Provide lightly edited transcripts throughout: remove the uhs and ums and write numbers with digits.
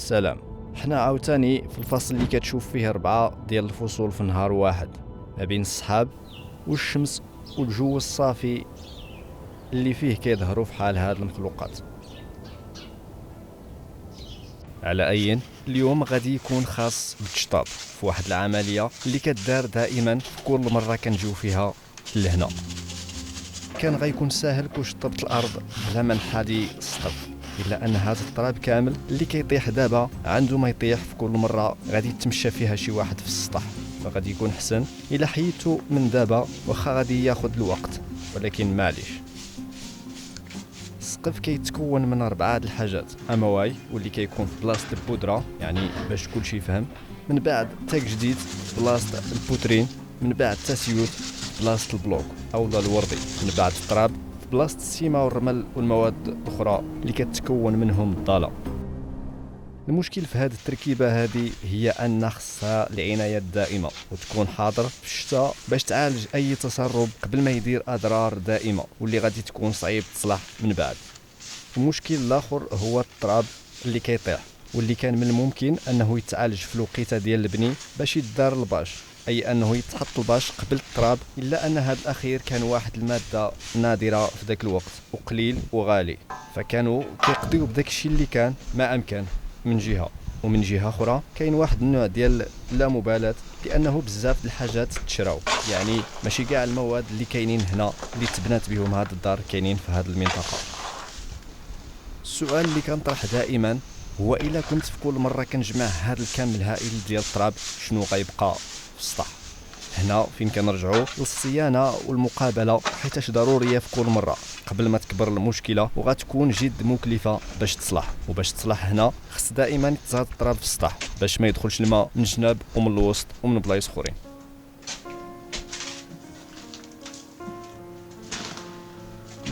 السلام. حنا عاوتاني في الفصل اللي كتشوف فيه 4 ديال الفصول في نهار واحد، ما بين الصحاب والشمس والجو الصافي اللي فيه كيظهروا في حال هاد المخلوقات. على أي اليوم غادي يكون خاص بالتشطيب في واحد العملية اللي كتدار دائما في كل مرة كنجيو فيها لهنا. كان غيكون ساهل كون شطبت الأرض بلا ما نحادي السطب، إلا أن هذا التراب كامل اللي كيطيح دابا عنده ما يطيح في كل مرة غادي يتمشى فيها شي واحد في السطح، فغادي يكون حسن إلا حيدتو من دابا، واخا غادي ياخد الوقت ولكن معليش. السقف كيتكون من 4 الحاجات: امواي واللي كيكون في بلاصه البودره، يعني باش كلشي يفهم، من بعد تاك جديد بلاصه البوترين، من بعد تسيوت بلاصه البلوك اولا الوردي، من بعد التراب في بلاصه السيما والرمل والمواد الاخرى اللي كتكون منهم الضاله. المشكل في هذه التركيبه هذه هي ان خصها العنايه الدائمه وتكون حاضر في الشتاء باش تعالج اي تسرب قبل ما يدير اضرار دائمه واللي غادي تكون صعيب تصلح من بعد. المشكل الاخر هو التراب اللي كيطيح واللي كان من الممكن انه يتعالج في الوقيته ديال البني باش يدار الباش، اي انه يتحط الباش قبل التراب، الا ان هذا الاخير كان واحد الماده نادره في ذاك الوقت وقليل وغالي، فكانوا كيقضيو بداك الشيء اللي كان ما امكن من جهه. ومن جهه اخرى كاين واحد النوع ديال لا مبالاه، لانه بزاف الحاجات تشراو، يعني ماشي كاع المواد اللي كاينين هنا اللي تبنات بهم هذا الدار كاينين في هذه المنطقه. السؤال اللي كنطرح دائما هو الا كنت في كل مره كنجمع هذا الكم الهائل ديال التراب شنو غيبقى في السطح؟ هنا فين كنرجعوا للصيانه والمقابله، حيتاش ضروريه في كل مره قبل ما تكبر المشكله وغتكون جد مكلفه باش تصلح. وباش تصلح هنا خص دائما يتزاد التراب في السطح باش ما يدخلش الماء من الجناب ومن الوسط ومن بلايص اخرين.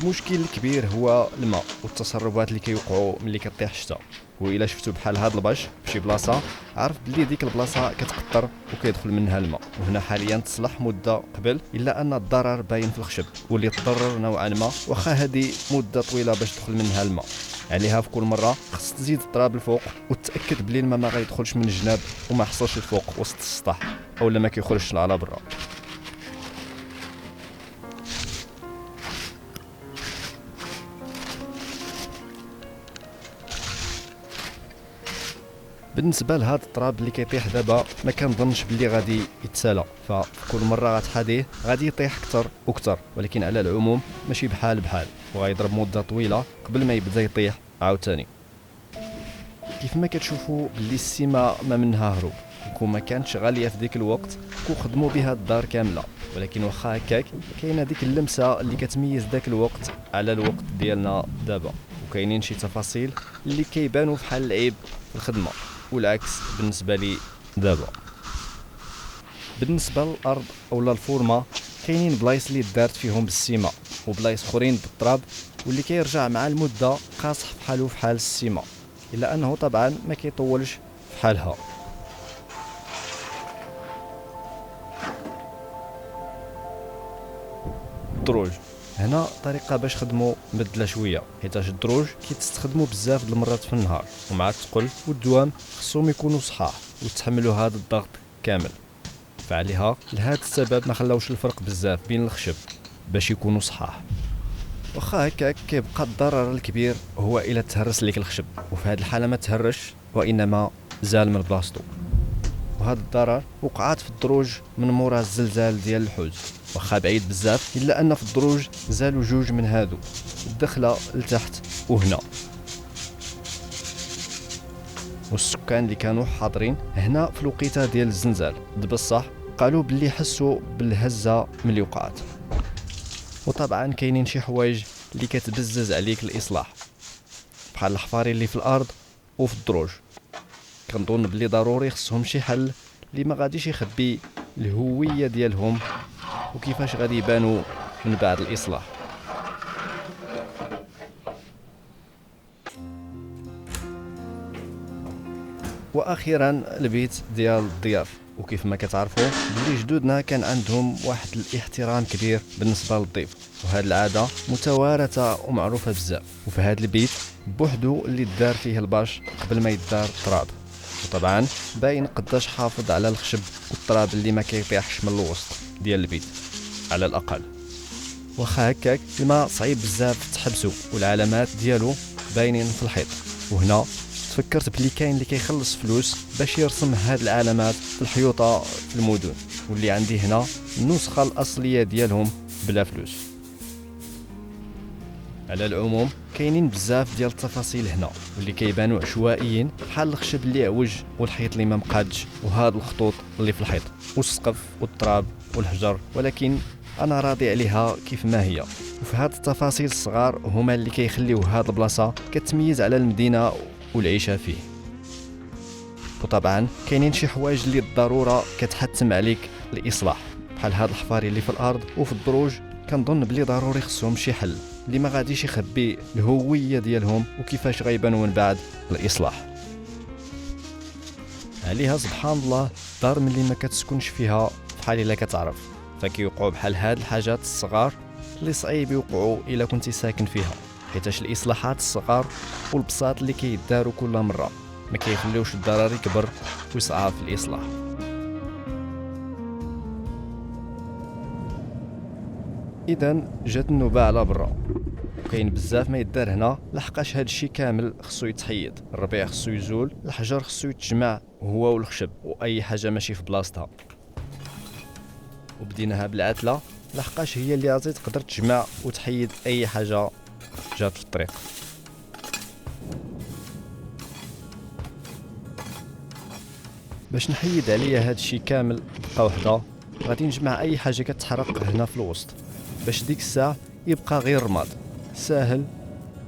المشكل الكبير هو الماء والتسربات اللي كيوقعوا ملي كطيح الشتاء. وإلا شفتوا بحال هاد الباش فشي بلاصه، عارف بلي ديك البلاصه كتقطر وكيدخل منها الماء، وهنا حاليا تصلح مده قبل، الا ان الضرر باين في الخشب واللي تضرر نوعا ما، واخا هذه مده طويله باش تدخل منها الماء. عليها في كل مره خص تزيد التراب الفوق وتاكد بلي الماء ما غيدخلش من الجناب وما حصلش الفوق وسط السطح، اولا ما كيخرجش على برا. بالنسبه لهذا التراب اللي كيطيح دابا ما كنظنش باللي غادي يتسالى، فكل مره غتحاديه غادي يطيح اكثر واكثر، ولكن على العموم ماشي بحال وغيضرب مده طويله قبل ما يبدا يطيح عاوتاني. كيف ما كتشوفوا باللي السيما ما منها هروب، وكون ما كانتش غاليه في ذيك الوقت كون خدموا بها الدار كامله، ولكن واخا هكاك كاينه ديك اللمسه اللي كتميز ذاك الوقت على الوقت ديالنا دابا، وكاينين شي تفاصيل اللي كيبانوا بحال العيب في الخدمه، والعكس بالنسبه لي دابا. بالنسبه للارض اولا الفورمه كاينين بلايص اللي دارت فيهم بالسيما وبلايص اخرين بالتراب، واللي كيرجع مع المده قاصح بحالو بحال السيما، الا انه طبعا ما كيطولش بحالها. الدروج هنا طريقه باش خدموا مبدله شويه، حيتاش الدروج كيتستخدموا بزاف د المرات في النهار، ومع الثقل والدوام خصهم يكونوا صحاح ويتحملوا هذا الضغط كامل، فعليها لهذا السبب ما خلاوش الفرق بزاف بين الخشب باش يكونوا صحاح. واخا هكاك كيبقى الضرر الكبير هو الا تهرس لك الخشب، وفي هذه الحاله ما تهرش وانما زال من بلاصتو، وهذا الضرر وقعات في الدروج من مورا الزلزال ديال الحوت، واخا بعيد بزاف الا ان في الدروج زالوا 2 من هادو، الدخله لتحت وهنا. والسكان اللي كانوا حاضرين هنا في الوقيته ديال الزلزال بصح قالوا باللي حسوا بالهزه ملي وقعت. وطبعا كاينين شي حوايج اللي كتبزز عليك الاصلاح بحال الحفاري اللي في الارض وفي الدروج، كنظن بلي ضروري خصهم شي حل اللي ما غاديش يخبي الهويه ديالهم وكيفاش غادي يبانوا من بعد الاصلاح. واخيرا البيت ديال الضياف، وكيف ما كتعرفوا بلي جدودنا كان عندهم واحد الاحترام كبير بالنسبه للضيف، وهذه العاده متوارثه ومعروفه بزاف. وفي هذا البيت بوحدو اللي دار فيه الباش قبل ما يدار التراب. وطبعا باين قداش حافظ على الخشب والتراب اللي ما كيطيحش من الوسط ديال البيت على الاقل. واخا هكاك الماء صعيب بزاف تحبسو والعلامات ديالو باينين في الحيط. وهنا تفكرت بلي كاين اللي كيخلص فلوس باش يرسم هاد العلامات في الحيوطه في المدن، واللي عندي هنا النسخه الاصليه ديالهم بلا فلوس. على العموم كاينين بزاف ديال التفاصيل هنا واللي كيبانوا عشوائيين، بحال الخشب اللي عوج والحيط اللي ما مقادش وهاد الخطوط اللي في الحيط والسقف والتراب والحجر، ولكن انا راضي عليها كيف ما هي. وفي هاد التفاصيل الصغار هما اللي كيخليو هاد البلاصه كتميز على المدينه والعيشه فيه. وطبعا كاينين شي حوايج اللي بالضروره كتحتم عليك الاصلاح، بحال هاد الحفاري اللي في الارض وفي الدروج، كنظن بلي ضروري خصهم شي حل اللي ما غاديش يخبي الهويه ديالهم وكيفاش غيبانوا من بعد الاصلاح. عليها سبحان الله الدار ملي ما كتسكنش فيها بحال الا كتعرف، فكيوقعوا بحال هاد الحاجات الصغار اللي صعيب يوقعوا الا كنتي ساكن فيها، حيتاش الاصلاحات الصغار والبساط اللي كيداروا كل مره ما كيخليوش الضرر يكبر ويصعب في الاصلاح. اذا جات النوبه على برا، وكاين بزاف ما يدار هنا، لحقاش هاد الشيء كامل خصو يتحيد. الربيع خصو يزول، الحجر خصو يتجمع هو والخشب واي حاجه ماشي في بلاصتها. وبديناها بالعتله لحقاش هي اللي غادي تقدر تجمع وتحيد اي حاجه جات في الطريق. باش نحيد عليا هاد الشيء كامل دقه وحده غادي نجمع اي حاجه كتحرق هنا في الوسط، باش ديك الساعه يبقى غير رماد ساهل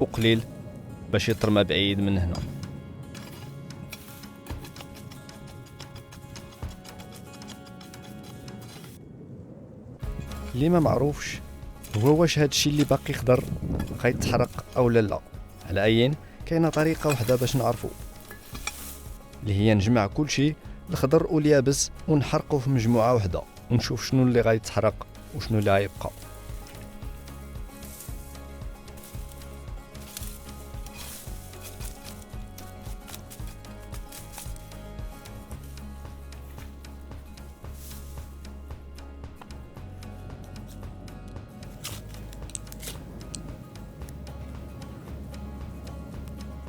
وقليل باش يترمى بعيد من هنا. اللي ما معروفش هو واش هاد الشيء اللي باقي خضر غيتحرق او لا. على عين كاينه طريقه واحده باش نعرفو، اللي هي نجمع كل شيء الخضر واليابس ونحرقه في مجموعه واحده ونشوف شنو اللي غيتحرق وشنو اللي غيبقى.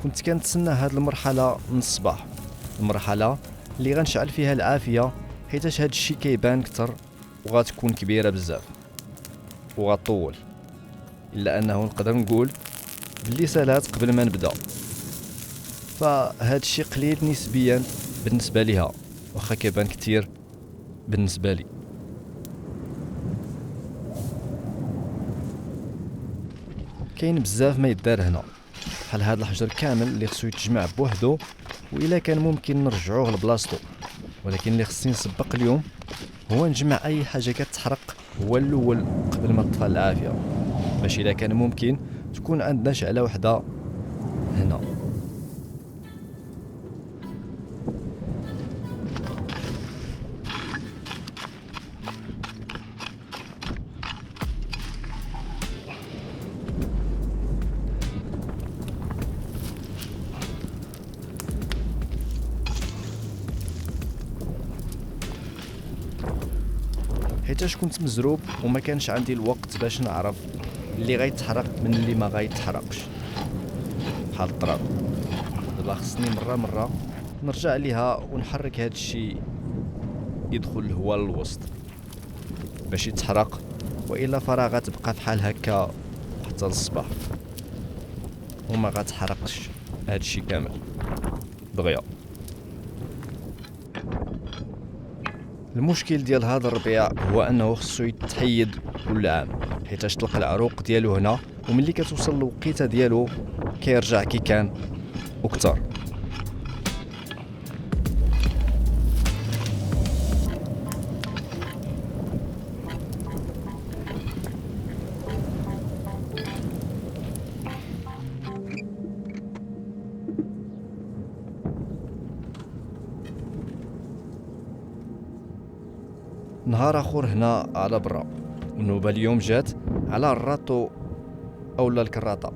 كنت كنتسنى هاد المرحله من الصباح، المرحله اللي غنشعل فيها العافيه، حيتاش هاد الشيء كيبان كتر وغتكون كبيره بزاف وغطول، الا انه نقدر نقول باللي سالات قبل ما نبدا، فهاد الشيء قليل نسبيا بالنسبه ليها، واخا كيبان كتير بالنسبه لي. كاين بزاف ما يدار هنا، بحال هاد الحجر كامل اللي خصو يتجمع بوحدو وإلا كان ممكن نرجعوه لبلاصتو، ولكن اللي خصني نسبق اليوم هو نجمع اي حاجه كتحرق هو الاول قبل ما تطفى العافيه، باش الا كان ممكن تكون عندنا شعله وحده هنا. حيتاش كنت مزروب وما كانش عندي الوقت باش نعرف اللي غيتحرق من اللي ما غيتحرقش بحال التراب. دابا خصني مره نرجع ليها ونحرك هاد الشيء يدخل الهواء للوسط باش يتحرق، والا فراغ تبقى بحال هكا حتى للصباح وما غتحرقش هاد الشيء كامل دغيا. المشكل ديال هذا الربيع هو انه خصو يتحيد كل عام، حيتاش تلقى العروق ديالو هنا، وملي كتوصل للوقيته ديالو كيرجع كي كان وكثر. نهار اخر هنا على برا، والنوبه اليوم جات على الراطو اولا الكراطه.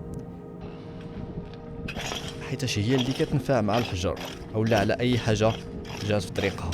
حيتاش هي اللي كتنفع مع الحجر اولا على اي حاجه جات في طريقها.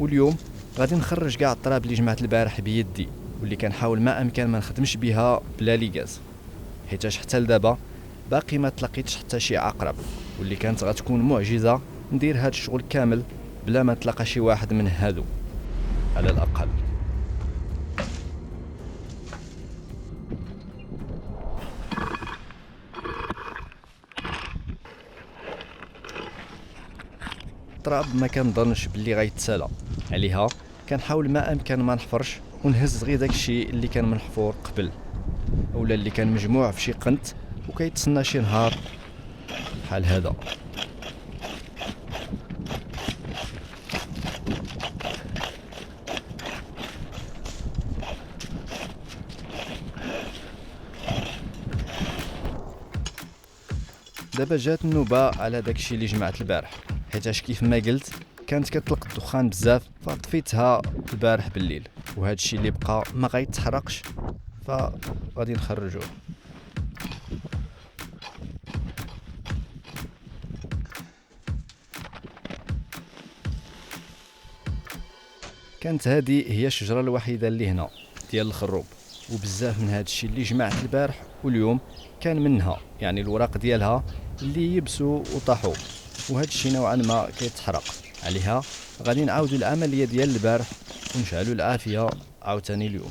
واليوم غادي نخرج كاع الطراب اللي جمعت البارح بيدي واللي كنحاول ما امكن ما نخدمش بها بلا ليغاز، حيتاش حتى لدابا باقي ما تلقيتش حتى شي عقرب، واللي كانت غتكون معجزه ندير هاد الشغل كامل بلا ما تلقى شي واحد من هادو على الاقل. التراب ما كنظنش باللي غيتسالى عليها، كنحاول ما امكن ما نحفرش ونهز غير داكشي اللي كان منحفور قبل اولا اللي كان مجموع في شي قنت وكيتسنى شي نهار بحال هذا. دابا جات النوبه على داكشي اللي جمعت البارح، حيتاش كيف ما قلت كانت كتطلق الدخان بزاف فطفيتها البارح بالليل، وهذا الشيء اللي بقى ما غيتحرقش فغادي نخرجوه. كانت هذه هي الشجره الوحيده اللي هنا ديال الخروب، وبزاف من هذا الشيء اللي جمعت البارح واليوم كان منها، يعني الوراق ديالها اللي يبسوا وطاحوا، وهذا الشيء نوعا ما كيتحرق عليها. غادي نعاودوا العمليه ديال البارح ونشعلوا العافيه عاوتاني اليوم.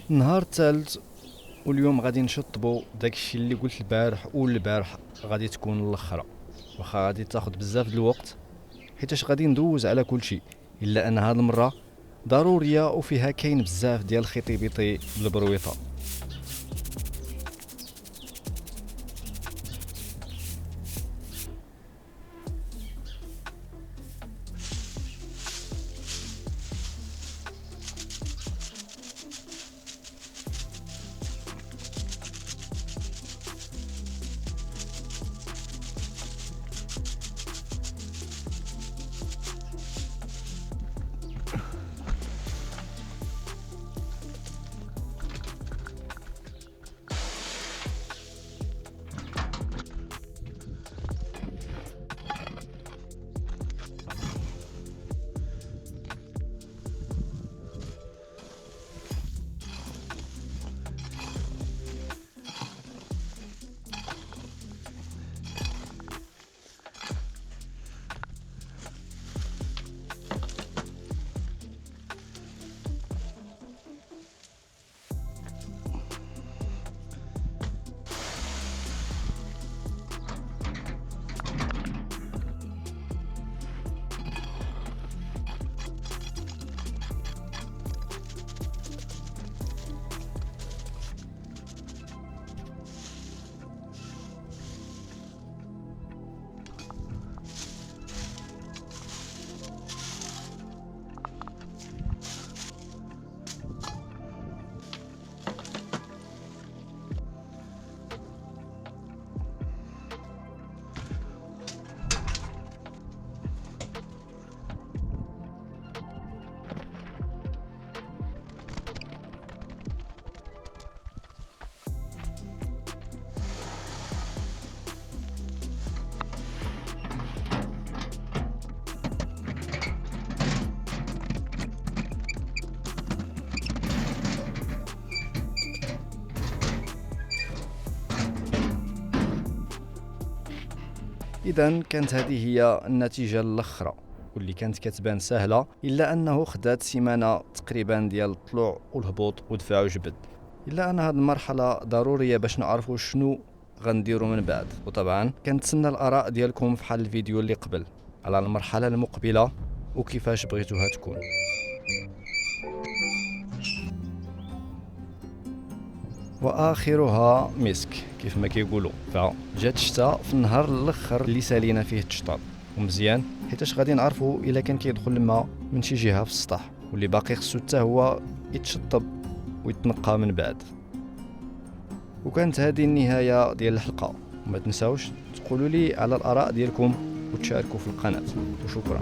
النهار الثالث واليوم غادي نشطبوا داكشي اللي قلت البارح، والبارح غادي تكون الاخره واخا غادي تاخذ بزاف د الوقت حيتاش غادي ندوز على كل شيء، الا ان هذه المره ضروريه وفيها كاين بزاف ديال الخطيبيطي بالبرويطه. اذا كانت هذه هي النتيجه الاخرى واللي كانت كتبان سهله، الا انه خدات سيمانه تقريبا ديال الطلوع والهبوط ودفع وجبد. الا ان هذه المرحله ضروريه باش نعرفوا شنو غنديروا من بعد. وطبعا كنتسنى الاراء ديالكم في حال الفيديو اللي قبل على المرحله المقبله وكيفاش بغيتوها تكون. واخرها مسك كيف ما كيقولوا. فجات الشتاء في النهار الاخر اللي سالينا فيه التشطيب، ومزيان حيتاش غادي نعرفوا الا كان كيدخل الماء من شي جهه في السطح، واللي باقي خصو حتى هو يتشطب ويتنقى من بعد. وكانت هذه النهايه ديال الحلقه. وما تنساوش تقولوا لي على الاراء ديالكم وتشاركوا في القناه، وشكرا.